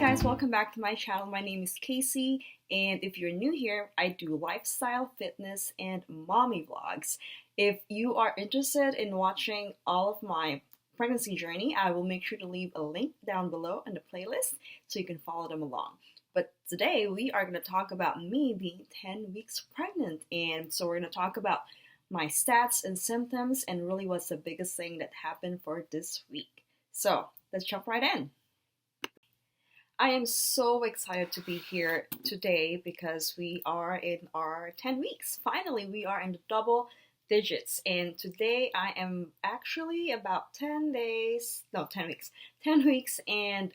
guys, welcome back to my channel. My name is Casey, and if you're new here, I do lifestyle, fitness, and mommy vlogs. If you are interested in watching all of my pregnancy journey, I will make sure to leave a link down below in the playlist so you can follow them along. But today we are going to talk about me being 10 weeks pregnant, and so we're going to talk about my stats and symptoms and really what's the biggest thing that happened for this week. So let's jump right in. I am so excited to be here today because we are in our 10 weeks. Finally, we are in the double digits. And today I am actually about 10 weeks and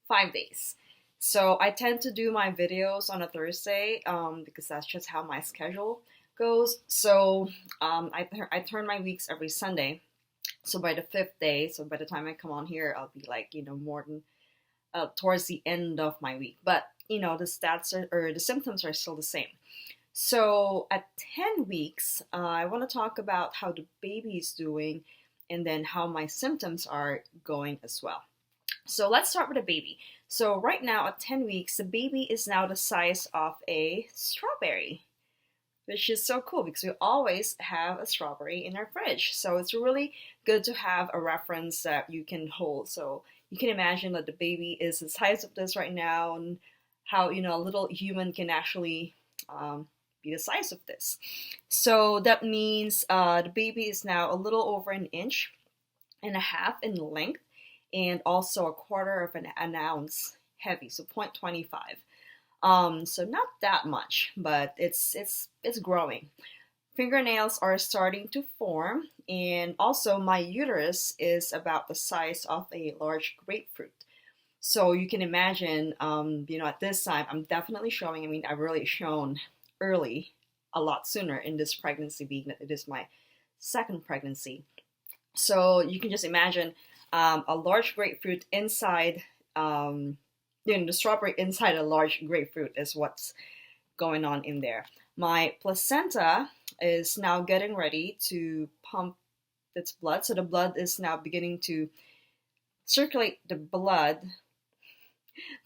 5 days. So I tend to do my videos on a Thursday because that's just how my schedule goes. So I turn my weeks every Sunday. So by the 5th day, so by the time I come on here, I'll be like, more than towards the end of my week, but the stats or the symptoms are still the same. So at 10 weeks, I want to talk about how the baby is doing and then how my symptoms are going as well. So let's start with the baby. So right now at 10 weeks, the baby is now the size of a strawberry, which is so cool because we always have a strawberry in our fridge. So it's really good to have a reference that you can hold. So you can imagine that the baby is the size of this right now and how, a little human can actually be the size of this. So that means the baby is now a little over 1.5 inches in length and also 1/4 of an ounce heavy, so 0.25. So not that much, but it's growing. Fingernails are starting to form, and also my uterus is about the size of a large grapefruit. So you can imagine, at this time, I'm definitely showing. I've really shown early, a lot sooner in this pregnancy, being that it is my second pregnancy. So you can just imagine a large grapefruit inside, the strawberry inside a large grapefruit is what's going on in there. My placenta is now getting ready to pump its blood. So the blood is now beginning to circulate the blood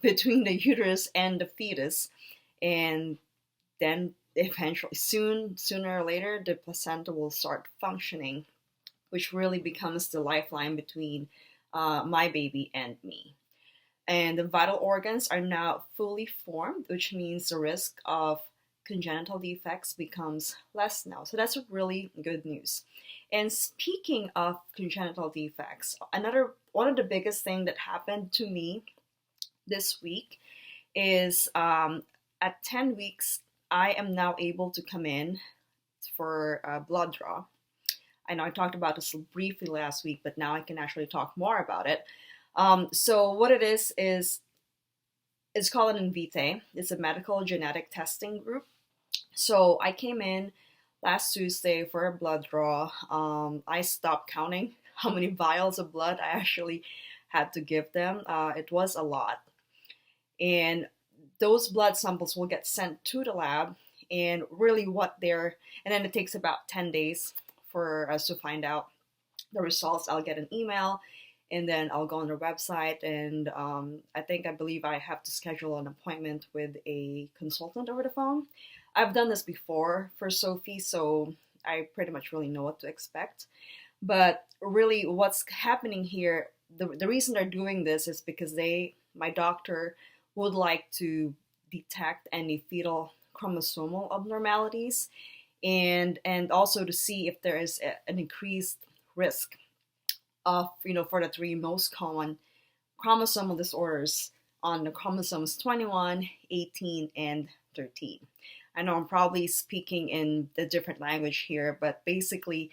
between the uterus and the fetus. And then eventually, sooner or later, the placenta will start functioning, which really becomes the lifeline between my baby and me. And the vital organs are now fully formed, which means the risk of congenital defects becomes less now. So that's really good news. And speaking of congenital defects, one of the biggest thing that happened to me this week is at 10 weeks, I am now able to come in for a blood draw. I know I talked about this briefly last week, but now I can actually talk more about it. So what it is it's called an Invitae. It's a medical genetic testing group. So I came in last Tuesday for a blood draw. I stopped counting how many vials of blood I actually had to give them. It was a lot. And those blood samples will get sent to the lab, and really and then it takes about 10 days for us to find out the results. I'll get an email, and then I'll go on their website, and I believe I have to schedule an appointment with a consultant over the phone. I've done this before for Sophie, so I pretty much really know what to expect. But really what's happening here, the reason they're doing this is because my doctor would like to detect any fetal chromosomal abnormalities and also to see if there is an increased risk of, for the 3 most common chromosomal disorders on the chromosomes 21, 18, and 13. I know I'm probably speaking in a different language here, but basically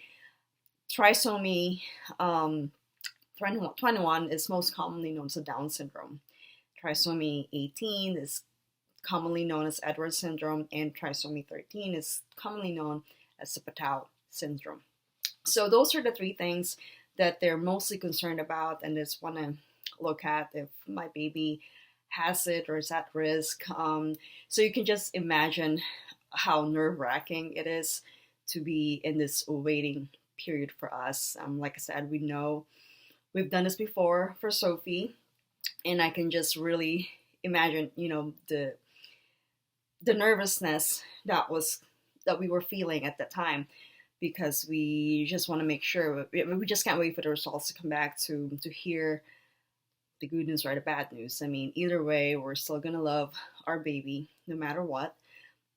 trisomy 21 is most commonly known as Down syndrome. Trisomy 18 is commonly known as Edwards syndrome, and trisomy 13 is commonly known as the Patau syndrome. So those are the 3 things that they're mostly concerned about, and just want to look at if my baby has it or is at risk. So you can just imagine how nerve-wracking it is to be in this waiting period for us. Like I said, we've done this before for Sophie, and I can just really imagine, the nervousness that we were feeling at that time, because we just want to make sure we just can't wait for the results to come back to hear the good news or the bad news. I mean, either way, we're still gonna love our baby no matter what.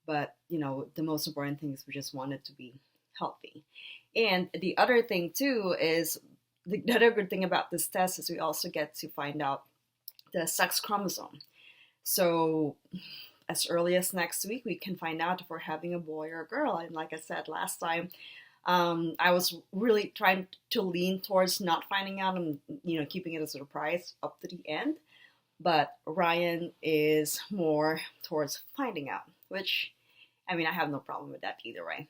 But the most important thing is we just want it to be healthy. And the other thing too is the other good thing about this test is we also get to find out the sex chromosome. So as early as next week, we can find out if we're having a boy or a girl. And like I said last time, I was really trying to lean towards not finding out and keeping it a surprise up to the end. But Ryan is more towards finding out, which, I mean, I have no problem with that either way.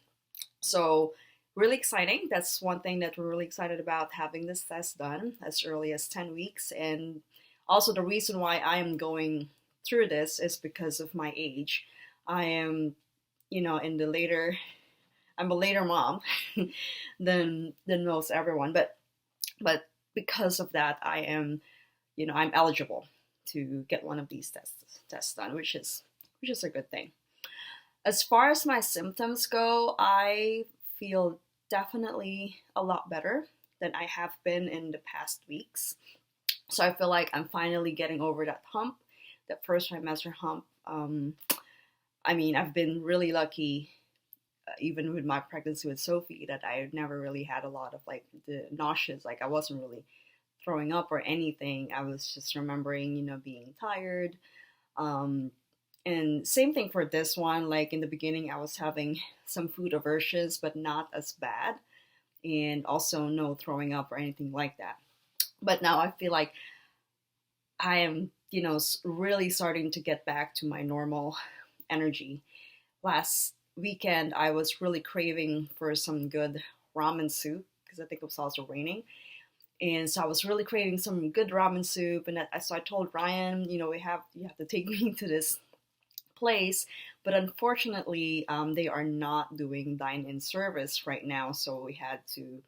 So really exciting. That's one thing that we're really excited about, having this test done as early as 10 weeks. And also the reason why I am going through this is because of my age. I am, in the later, I'm a later mom than most everyone, but because of that, I am, I'm eligible to get one of these tests done, which is a good thing. As far as my symptoms go, I feel definitely a lot better than I have been in the past weeks. So I feel like I'm finally getting over that hump, that first trimester hump. I mean, I've been really lucky, even with my pregnancy with Sophie, that I never really had a lot of like the nauseous. Like I wasn't really throwing up or anything. I was just remembering, being tired. And same thing for this one. Like in the beginning, I was having some food aversions, but not as bad. And also no throwing up or anything like that. But now I feel like I am, really starting to get back to my normal energy. Last weekend, I was really craving for some good ramen soup because I think it was also raining. And so I was really craving some good ramen soup. And so I told Ryan, you have to take me to this place. But unfortunately, they are not doing dine-in service right now. So we had to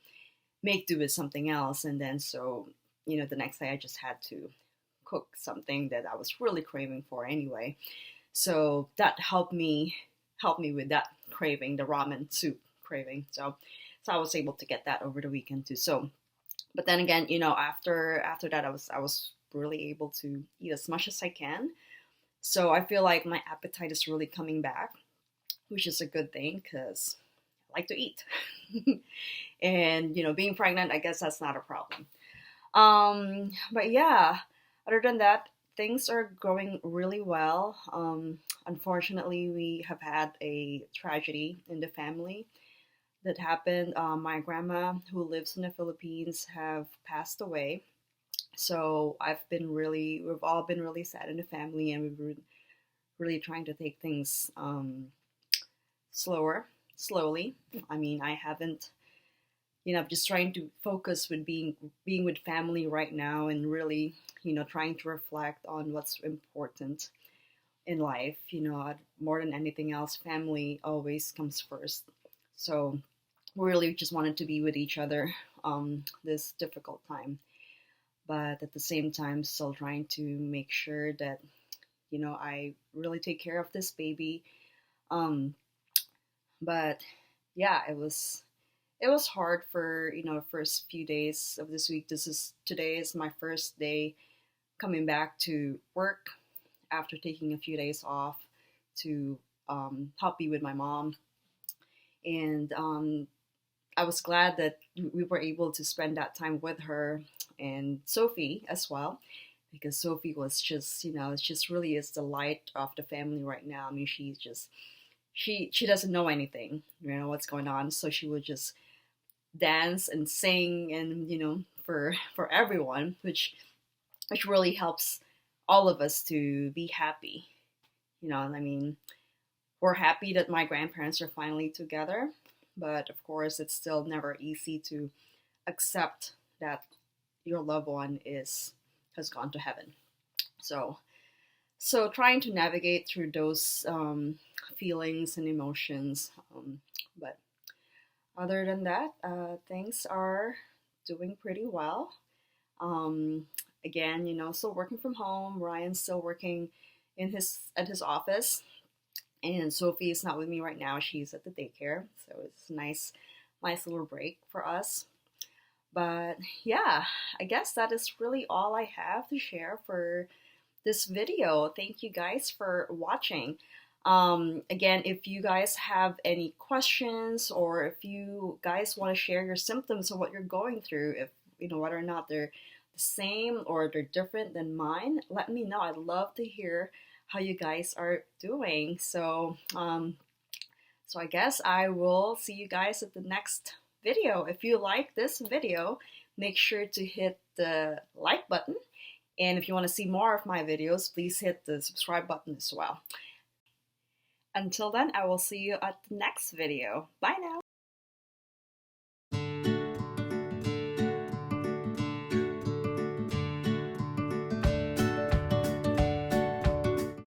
make do with something else. And then so, the next day I just had to cook something that I was really craving for anyway. So that helped me with that craving, the ramen soup craving. So I was able to get that over the weekend too. So, but then again, after that, I was really able to eat as much as I can. So I feel like my appetite is really coming back, which is a good thing because I like to eat. And being pregnant, I guess that's not a problem. But yeah, other than that, things are going really well. Unfortunately, we have had a tragedy in the family that happened. My grandma, who lives in the Philippines, have passed away. So we've all been really sad in the family, and we've been really trying to take things slowly. I mean, I haven't, I'm just trying to focus with being with family right now, and really, trying to reflect on what's important in life. More than anything else, family always comes first. So we really just wanted to be with each other this difficult time, but at the same time, still trying to make sure that I really take care of this baby. But yeah, it was hard for the first few days of this week. Today is my first day coming back to work after taking a few days off to help be with my mom. And I was glad that we were able to spend that time with her and Sophie as well, because Sophie was just, it just really is the light of the family right now. I mean, she's just, she doesn't know anything, what's going on. So she would just dance and sing and, for everyone, which really helps all of us to be happy. I mean, we're happy that my grandparents are finally together, but of course, it's still never easy to accept that your loved one has gone to heaven. So trying to navigate through those feelings and emotions. But other than that, things are doing pretty well. Again, still working from home. Ryan's still working at his office, and Sophie is not with me right now. She's at the daycare, so it's a nice little break for us. But yeah, I guess that is really all I have to share for this video. Thank you guys for watching. Again, if you guys have any questions, or if you guys want to share your symptoms of what you're going through, if you know whether or not they're the same or they're different than mine, let me know. I'd love to hear how you guys are doing. So I guess I will see you guys at the next video. If you like this video, make sure to hit the like button. And if you want to see more of my videos, please hit the subscribe button as well. Until then, I will see you at the next video. Bye now.